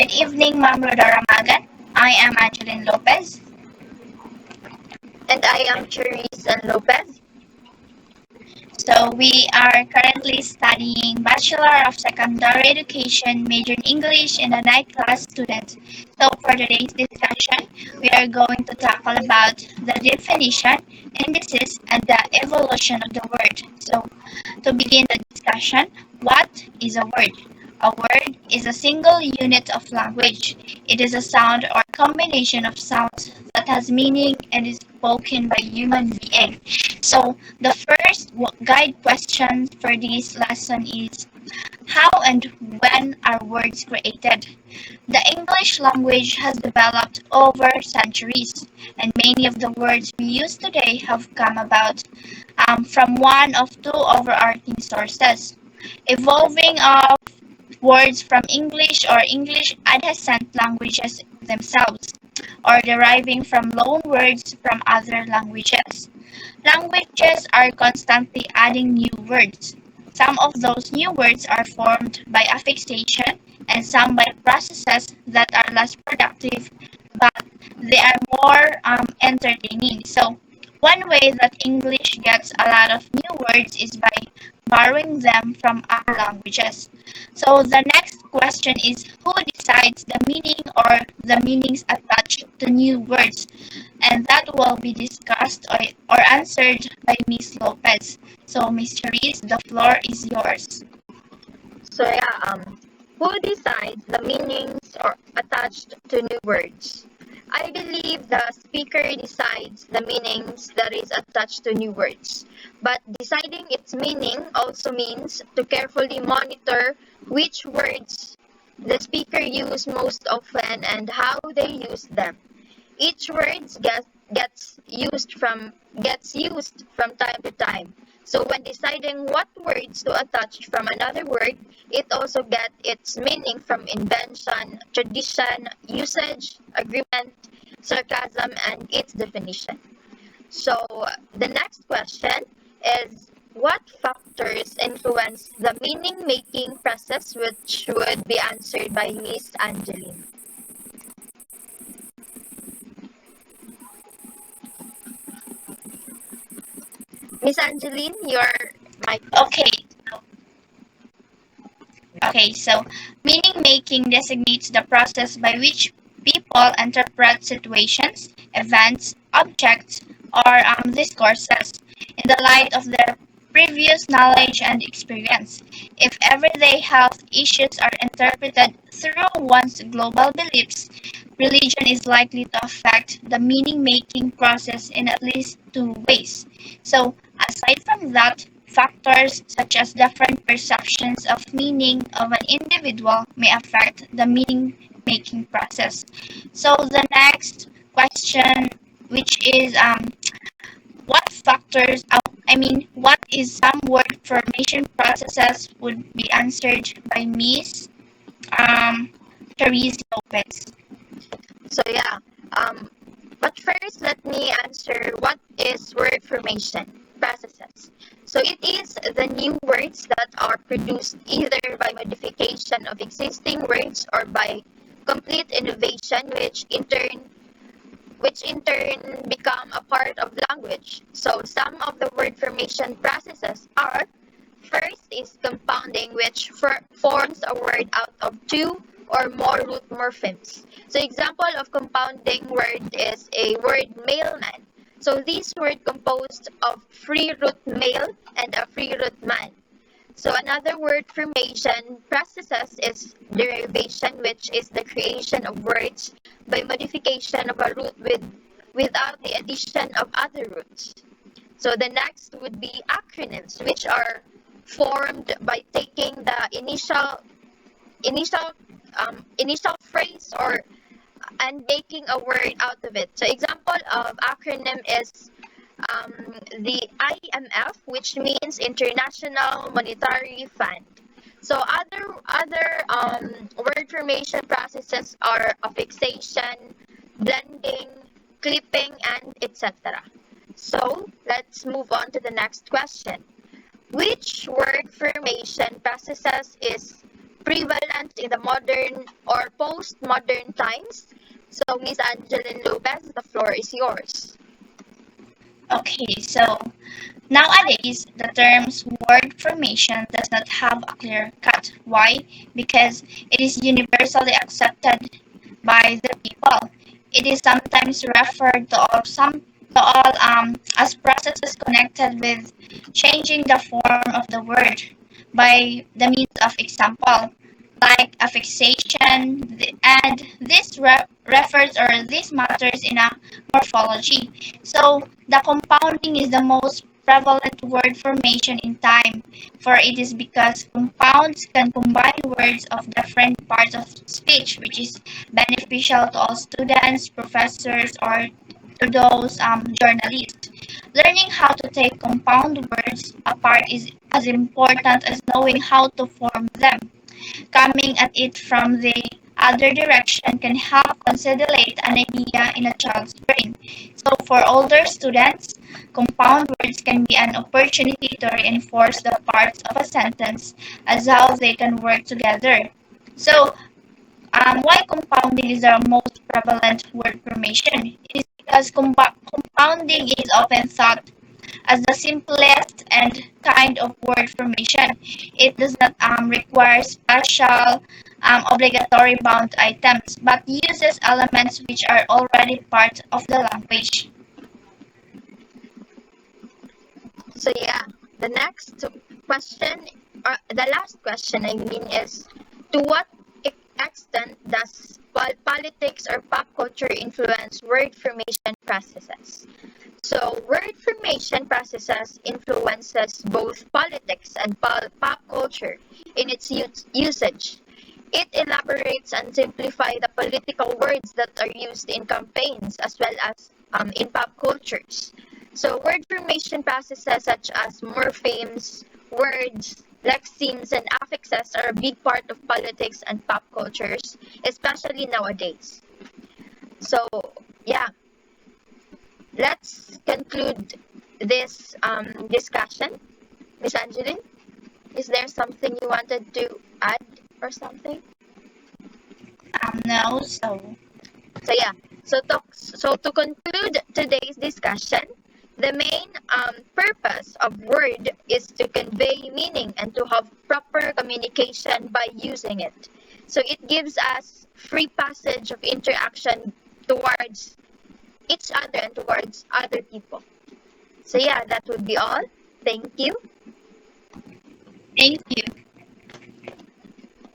Good evening, Ma'am Rodora Magan. I am Angeline Lopez. And I am Charisse and Lopez. So we are currently studying Bachelor of Secondary Education, major in English and a night class student. So for today's discussion, we are going to tackle about the definition, indices, and the evolution of the word. So to begin the discussion, what is a word? A word is a single unit of language. It is a sound or combination of sounds that has meaning and is spoken by human being. So the first guide question for this lesson is how and when are words created? The English language has developed over centuries, and many of the words we use today have come about from one of two overarching sources. Evolving of words from English or English adjacent languages themselves, or deriving from loan words from other languages. Languages are constantly adding new words. Some of those new words are formed by affixation and some by processes that are less productive, but they are more entertaining. So, one way that English gets a lot of new words is by borrowing them from other languages. So, the next question is who decides the meaning or the meanings attached to new words? And that will be discussed or answered by Miss Lopez. So, Miss Charisse, the floor is yours. Who decides the meanings or attached to new words? I believe the speaker decides the meanings that is attached to new words. But deciding its meaning also means to carefully monitor which words the speaker use most often and how they use them. Each word gets used from time to time. So when deciding what words to attach from another word, it also gets its meaning from invention, tradition, usage, agreement, sarcasm, and its definition. So the next question is what factors influence the meaning making process, which would be answered by Miss Angeline. Miss Angeline, your mic. Okay. Okay, so meaning making designates the process by which people interpret situations, events, objects, or discourses in the light of their previous knowledge and experience. If everyday health issues are interpreted through one's global beliefs, religion is likely to affect the meaning making process in at least two ways. So, aside from that, factors such as different perceptions of meaning of an individual may affect the meaning making process. So the next question, which is what factors, what is some word formation processes would be answered by Miss Therese Lopez. So yeah, um, but first let me answer what is word formation processes. So it is the new words that are produced either by modification of existing words or by complete innovation, which in turn become a part of language. So some of the word formation processes are first is compounding, which forms a word out of two or more root morphemes. So example of compounding word is a word mailman. So this word composed of free root male and a free root man. So another word formation processes is derivation, which is the creation of words by modification of a root without the addition of other roots. So the next would be acronyms, which are formed by taking the initial initial phrase or and making a word out of it. So example of acronym is um, the IMF, which means International Monetary Fund. So other word formation processes are affixation, blending, clipping, and etc. So let's move on to the next question. Which word formation processes is prevalent in the modern or postmodern times. So, Miss Angeline Lopez, the floor is yours. Okay, so nowadays the terms word formation does not have a clear cut. Why? Because it is universally accepted by the people. It is sometimes referred to all as processes connected with changing the form of the word by the means of example, like affixation, and this refers or this matters in a morphology. So the compounding is the most prevalent word formation in time, for it is because compounds can combine words of different parts of speech, which is beneficial to all students, professors, or to those journalists. Learning how to take compound words apart is as important as knowing how to form them. Coming at it from the other direction can help consolidate an idea in a child's brain. So for older students, compound words can be an opportunity to reinforce the parts of a sentence as how they can work together. So why compounding is the most prevalent word formation? It is because compounding is often thought as the simplest and kind of word formation. It does not require special obligatory bound items, but uses elements which are already part of the language. So, yeah, the next question, or the last question, I mean, is to what extent does politics or pop culture influence word formation processes? So, word formation processes influences both politics and pop culture in its usage. It elaborates and simplifies the political words that are used in campaigns as well as in pop cultures. So, word formation processes such as morphemes, words, lexemes, and affixes are a big part of politics and pop cultures, especially nowadays. So, yeah, let's conclude this discussion. Miss Angeline, is there something you wanted to add or something? No, so So yeah, so to conclude today's discussion, the main purpose of word is to convey meaning and to have proper communication by using it. So it gives us free passage of interaction towards each other and towards other people. So yeah, that would be all. Thank you. thank you.